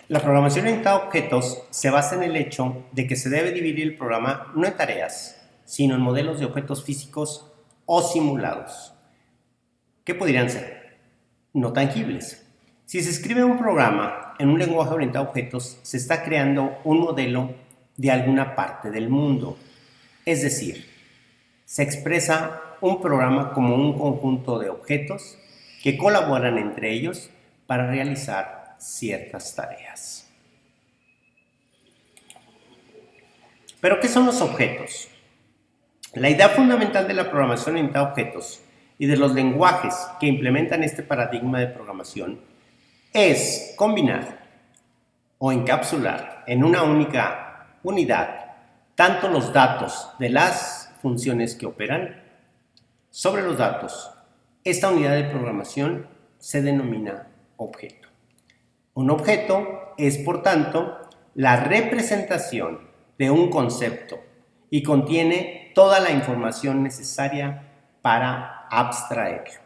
La programación orientada a objetos se basa en el hecho de que se debe dividir el programa no en tareas, sino en modelos de objetos físicos o simulados. ¿Qué podrían ser? No tangibles. Si se escribe un programa en un lenguaje orientado a objetos, se está creando un modelo de alguna parte del mundo. Es decir, se expresa un programa como un conjunto de objetos que colaboran entre ellos para realizar ciertas tareas. ¿Pero qué son los objetos? La idea fundamental de la programación orientada a objetos y de los lenguajes que implementan este paradigma de programación es combinar o encapsular en una única unidad tanto los datos de las funciones que operan sobre los datos. Esta unidad de programación se denomina objeto. Un objeto es, por tanto, la representación de un concepto y contiene toda la información necesaria para abstraerlo.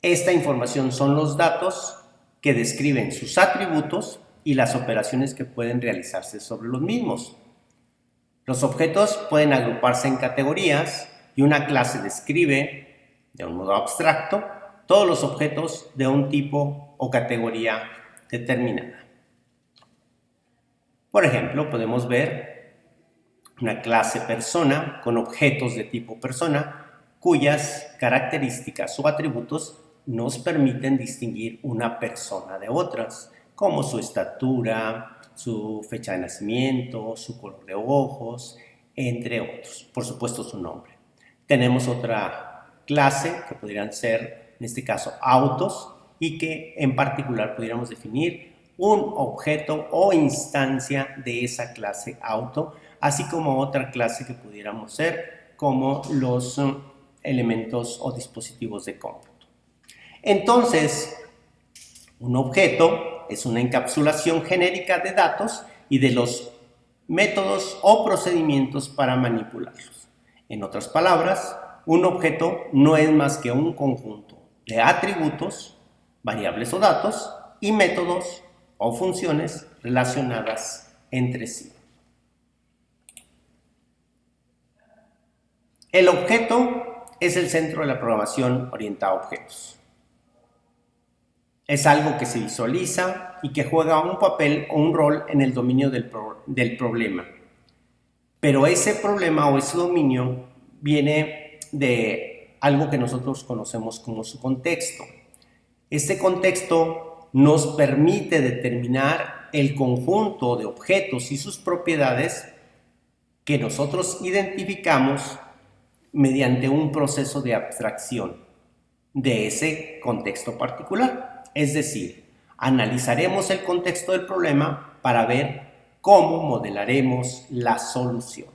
Esta información son los datos que describen sus atributos y las operaciones que pueden realizarse sobre los mismos. Los objetos pueden agruparse en categorías y una clase describe, de un modo abstracto, todos los objetos de un tipo o categoría determinada. Por ejemplo, podemos ver una clase persona con objetos de tipo persona cuyas características o atributos nos permiten distinguir una persona de otras, como su estatura, su fecha de nacimiento, su color de ojos, entre otros. Por supuesto, su nombre. Tenemos otra clase que podrían ser, en este caso, autos, y que en particular pudiéramos definir un objeto o instancia de esa clase auto, así como otra clase que pudiéramos ser como los elementos o dispositivos de cómputo. Entonces, un objeto es una encapsulación genérica de datos y de los métodos o procedimientos para manipularlos. En otras palabras, un objeto no es más que un conjunto de atributos, variables o datos, y métodos o funciones relacionadas entre sí. El objeto es el centro de la programación orientada a objetos. Es algo que se visualiza y que juega un papel o un rol en el dominio del problema. Pero ese problema o ese dominio viene de algo que nosotros conocemos como su contexto. Este contexto nos permite determinar el conjunto de objetos y sus propiedades que nosotros identificamos mediante un proceso de abstracción de ese contexto particular. Es decir, analizaremos el contexto del problema para ver cómo modelaremos la solución.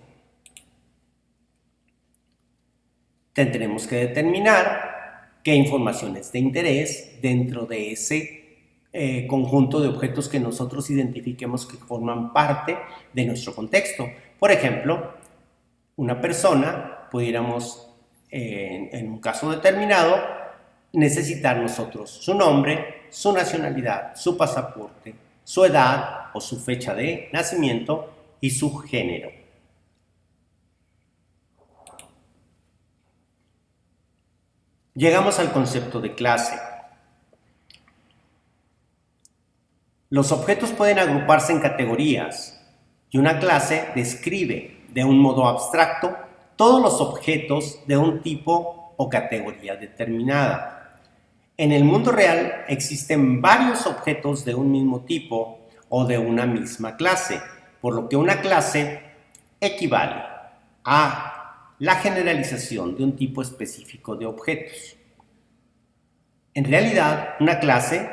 Tendremos que determinar qué información es de interés dentro de ese conjunto de objetos que nosotros identifiquemos que forman parte de nuestro contexto. Por ejemplo, una persona, pudiéramos, en un caso determinado, necesitar nosotros su nombre, su nacionalidad, su pasaporte, su edad o su fecha de nacimiento y su género. Llegamos al concepto de clase. Los objetos pueden agruparse en categorías y una clase describe de un modo abstracto todos los objetos de un tipo o categoría determinada. En el mundo real existen varios objetos de un mismo tipo o de una misma clase, por lo que una clase equivale a la generalización de un tipo específico de objetos. En realidad, una clase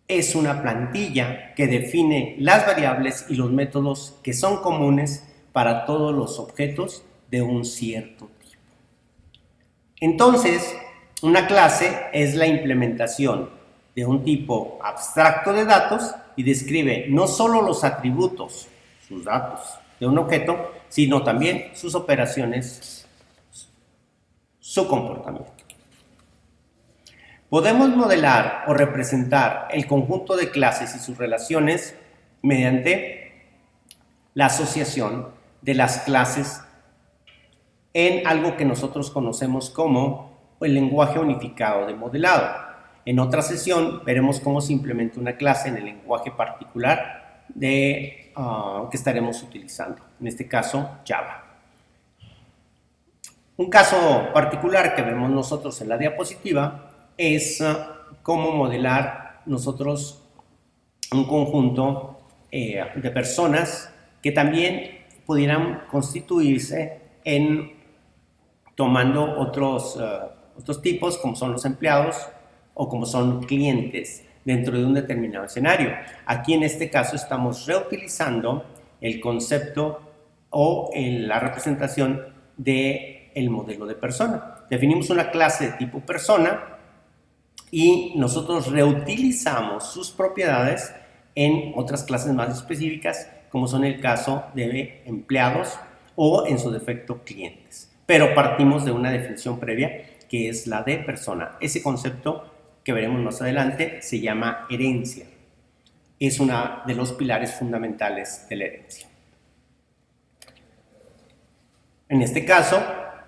es una plantilla que define las variables y los métodos que son comunes para todos los objetos de un cierto tipo. Entonces, una clase es la implementación de un tipo abstracto de datos y describe no solo los atributos, sus datos de un objeto, sino también sus operaciones, su comportamiento. Podemos modelar o representar el conjunto de clases y sus relaciones mediante la asociación de las clases en algo que nosotros conocemos como el lenguaje unificado de modelado. En otra sesión veremos cómo se implementa una clase en el lenguaje particular que estaremos utilizando, en este caso Java. Un caso particular que vemos nosotros en la diapositiva es cómo modelar nosotros un conjunto de personas que también pudieran constituirse en tomando otros tipos como son los empleados o como son clientes dentro de un determinado escenario. Aquí en este caso estamos reutilizando el concepto o la representación del modelo de persona. Definimos una clase de tipo persona y nosotros reutilizamos sus propiedades en otras clases más específicas, como son el caso de empleados o en su defecto clientes. Pero partimos de una definición previa que es la de persona. Ese concepto que veremos más adelante se llama herencia. Es uno de los pilares fundamentales de la herencia. En este caso,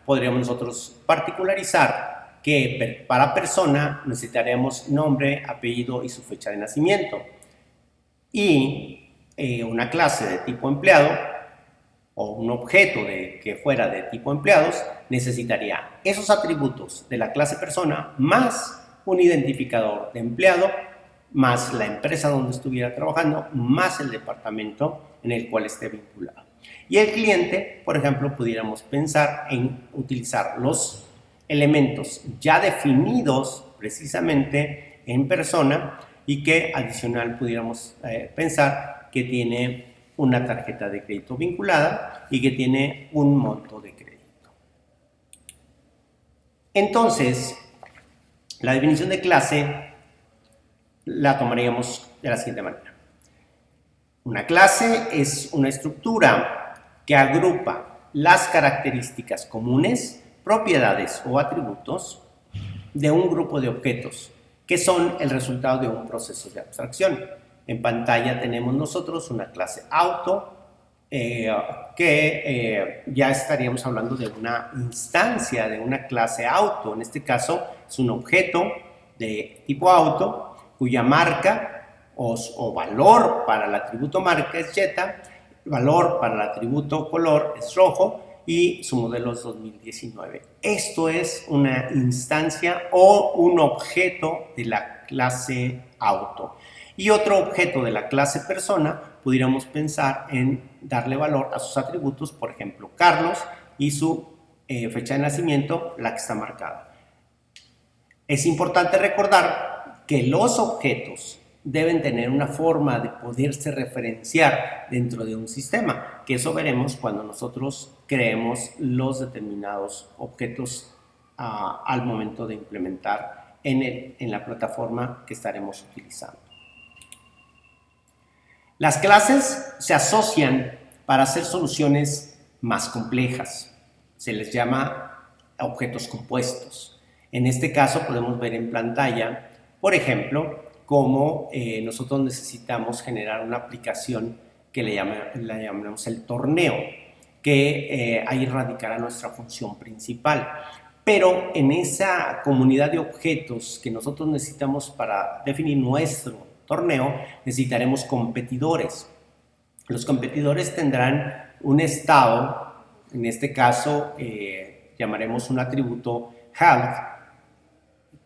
podríamos nosotros particularizar que para persona necesitaremos nombre, apellido y su fecha de nacimiento. Y una clase de tipo empleado o un objeto que fuera de tipo empleados necesitaría esos atributos de la clase persona más un identificador de empleado más la empresa donde estuviera trabajando más el departamento en el cual esté vinculado. Y el cliente, por ejemplo, pudiéramos pensar en utilizar los elementos ya definidos precisamente en persona y que adicional pudiéramos pensar que tiene una tarjeta de crédito vinculada y que tiene un monto de crédito. Entonces, la definición de clase la tomaríamos de la siguiente manera. Una clase es una estructura que agrupa las características comunes, propiedades o atributos de un grupo de objetos que son el resultado de un proceso de abstracción. En pantalla tenemos nosotros una clase auto que ya estaríamos hablando de una instancia de una clase auto. En este caso es un objeto de tipo auto cuya marca o valor para el atributo marca es Jetta, valor para el atributo color es rojo y su modelo es 2019. Esto es una instancia o un objeto de la clase auto. Y otro objeto de la clase persona, pudiéramos pensar en darle valor a sus atributos, por ejemplo, Carlos y su fecha de nacimiento, la que está marcada. Es importante recordar que los objetos deben tener una forma de poderse referenciar dentro de un sistema, que eso veremos cuando nosotros creemos los determinados objetos al momento de implementar en la plataforma que estaremos utilizando. Las clases se asocian para hacer soluciones más complejas. Se les llama objetos compuestos. En este caso podemos ver en pantalla, por ejemplo, cómo nosotros necesitamos generar una aplicación que la llamamos el torneo, que ahí radicará nuestra función principal. Pero en esa comunidad de objetos que nosotros necesitamos para definir nuestro torneo, necesitaremos competidores. Los competidores tendrán un estado, en este caso llamaremos un atributo health,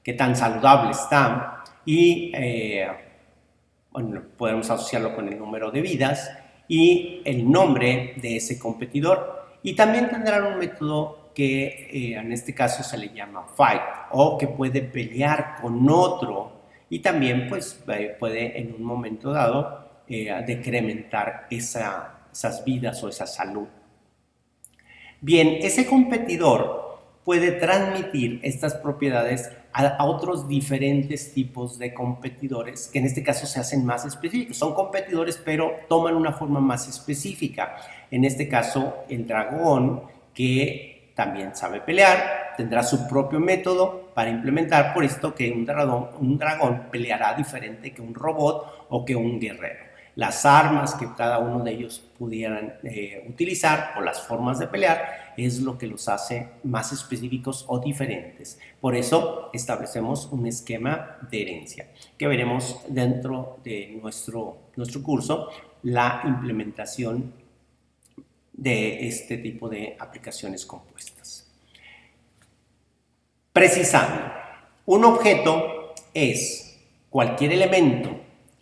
que tan saludable está, y bueno, podemos asociarlo con el número de vidas y el nombre de ese competidor. Y también tendrán un método que en este caso se le llama fight, o que puede pelear con otro y también pues puede en un momento dado decrementar esas vidas o esa salud. Bien, ese competidor puede transmitir estas propiedades a otros diferentes tipos de competidores que en este caso se hacen más específicos. Son competidores pero toman una forma más específica. En este caso el dragón, que también sabe pelear, tendrá su propio método para implementar, por esto que un dragón peleará diferente que un robot o que un guerrero. Las armas que cada uno de ellos pudieran utilizar o las formas de pelear es lo que los hace más específicos o diferentes. Por eso establecemos un esquema de herencia que veremos dentro de nuestro curso, la implementación de este tipo de aplicaciones compuestas. Precisando, un objeto es cualquier elemento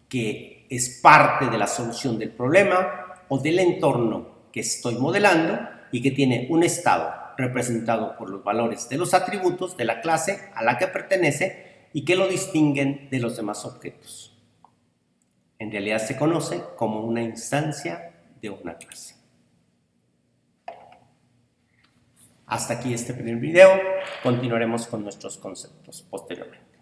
que es parte de la solución del problema o del entorno que estoy modelando y que tiene un estado representado por los valores de los atributos de la clase a la que pertenece y que lo distinguen de los demás objetos. En realidad se conoce como una instancia de una clase. Hasta aquí este primer video, continuaremos con nuestros conceptos posteriormente.